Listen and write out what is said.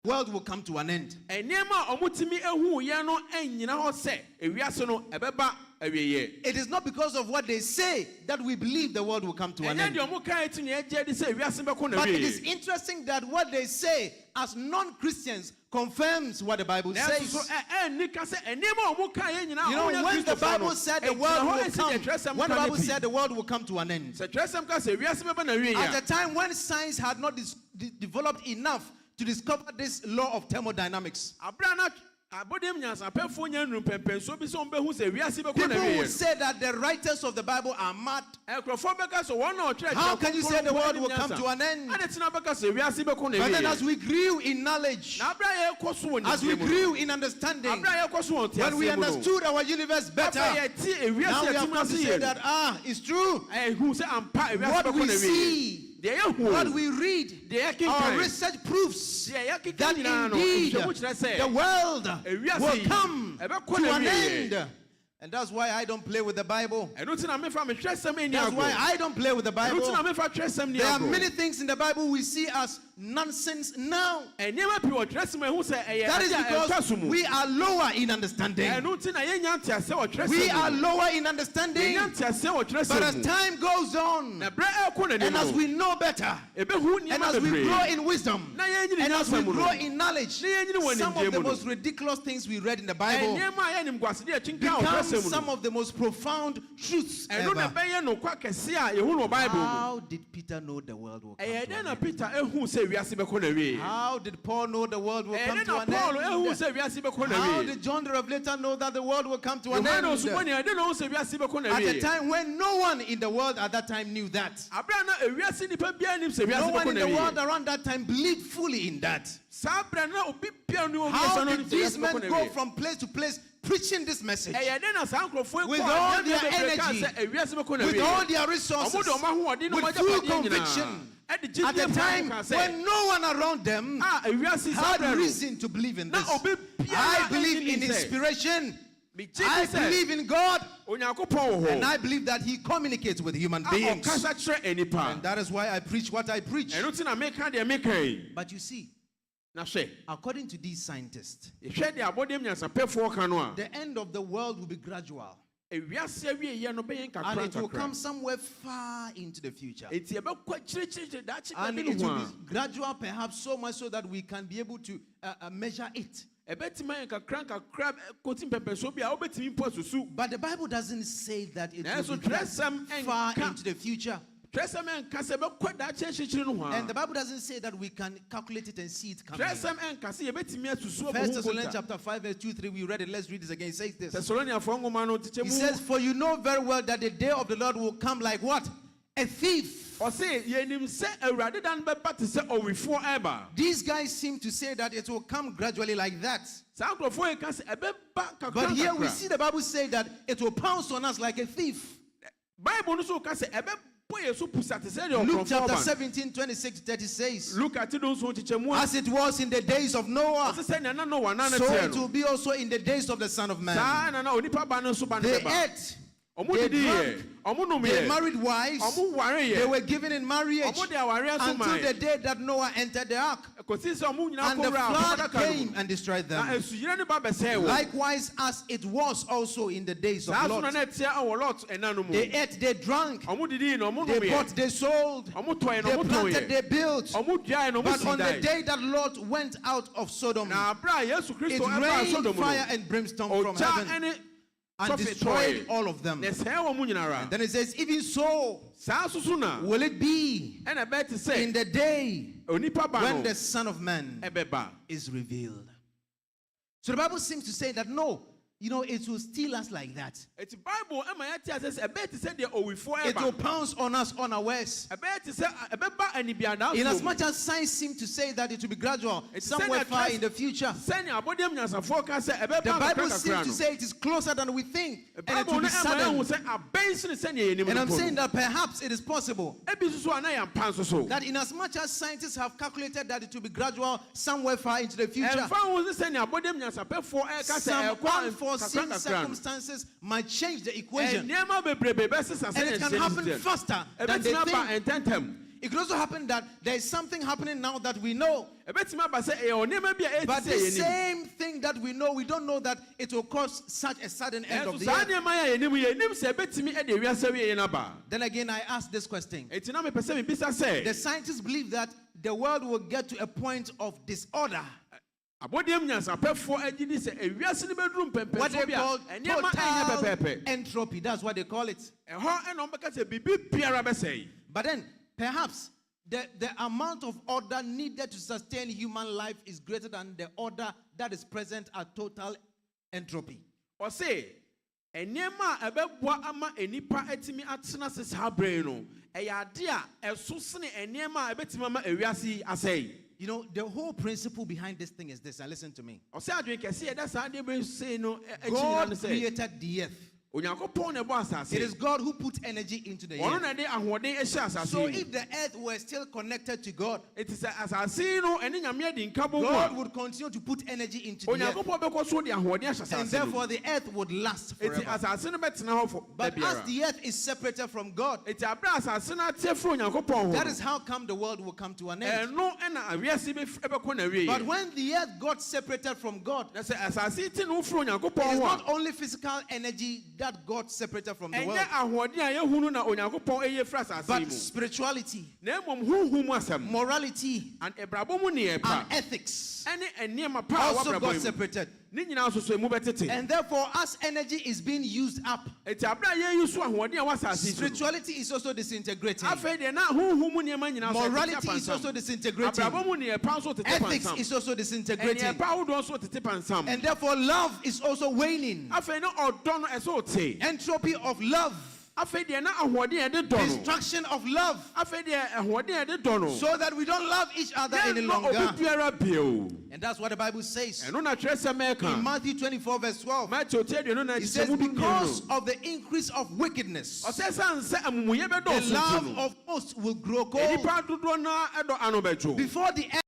world will come to an end. It is not because of what they say that we believe the world will come to an end. But it is interesting that what they say as non-Christians confirms what the Bible says. When the Bible said the world will come, when the Bible said the world will come to an end, at a time when science had not developed enough to discover this law of thermodynamics, people would say that the writers of the Bible are mad. How can you say the world will come to an end? But then as we grew in knowledge, as we grew in understanding, when we understood our universe better, now we have come to say that, it's true. What we see, what we read, our research proves that indeed the world will come to an end. And that's why I don't play with the Bible. That's why I don't play with the Bible. There are many things in the Bible we see as nonsense now. That is because we are lower in understanding. We are lower in understanding. But as time goes on, and as we know better, and as we grow in wisdom, and as we grow in knowledge, some of the most ridiculous things we read in the Bible become some of the most profound truths ever. How did Peter know the world will come to an end? How did Paul know the world will come to an end? How did John the Revelator know that the world will come to an end? At a time when no one in the world at that time knew that. No one in the world around that time believed fully in that. How did these men go from place to place preaching this message with all their energy, with all their resources, with full conviction, at a time when no one around them had reason to believe in this? I believe in inspiration. I believe in God, and I believe that He communicates with human beings. And that is why I preach what I preach. But you see, according to these scientists, the end of the world will be gradual. And it will come somewhere far into the future. And it will be gradual, perhaps so much so that we can be able to measure it. But the Bible doesn't say that it will be far into the future. And the Bible doesn't say that we can calculate it and see it coming. 1 Thessalonians chapter 5 verse 2-3, we read it. Let's read this again. It says this. He says, for you know very well that the day of the Lord will come like what? A thief. These guys seem to say that it will come gradually like that. But here we see the Bible say that it will pounce on us like a thief. Luke chapter 17, 26-30 says, as it was in the days of Noah, so it will be also in the days of the Son of Man. They ate, they drank, they married wives, they were given in marriage until the day that Noah entered the ark. And the flood came and destroyed them. Likewise as it was also in the days of Lot. They ate, they drank, they bought, they sold, they planted, they built. But on the day that Lot went out of Sodom, it rained fire and brimstone from heaven and destroyed all of them. And then it says, even so will it be in the day when the Son of Man is revealed. So the Bible seems to say that no, it will steal us like that. It will pounce on us unawares. In as much as science seems to say that it will be gradual, somewhere far in the future, the Bible seems to say it is closer than we think, and it will be sudden. And I'm saying that perhaps it is possible that in as much as scientists have calculated that it will be gradual somewhere far into the future, some unforeseen circumstances might change the equation, and it can happen faster than they think. It could also happen that there is something happening now that we know. But the same thing that we know, we don't know that it will cause such a sudden end of the earth. Then again, I ask this question. The scientists believe that the world will get to a point of disorder. What they call total entropy, that's what they call it. But then, perhaps, the amount of order needed to sustain human life is greater than the order that is present at total entropy. Or say, you know, the whole principle behind this thing is this, and listen to me. God created the earth. It is God who put energy into the earth. So if the earth were still connected to God, God would continue to put energy into the earth. And therefore the earth would last forever. But as the earth is separated from God, that is how come the world will come to an end. But when the earth got separated from God, it is not only physical energy that God separated from the world, but spirituality, morality, and ethics also got separated. And therefore, as energy is being used up, spirituality is also disintegrating. Morality is also disintegrating. Ethics is also disintegrating. And therefore, love is also waning. Entropy of love. Destruction of love. So that we don't love each other any longer. And that's what the Bible says. In Matthew 24 verse 12, it says, because of the increase of wickedness, the love of most will grow cold. Before the end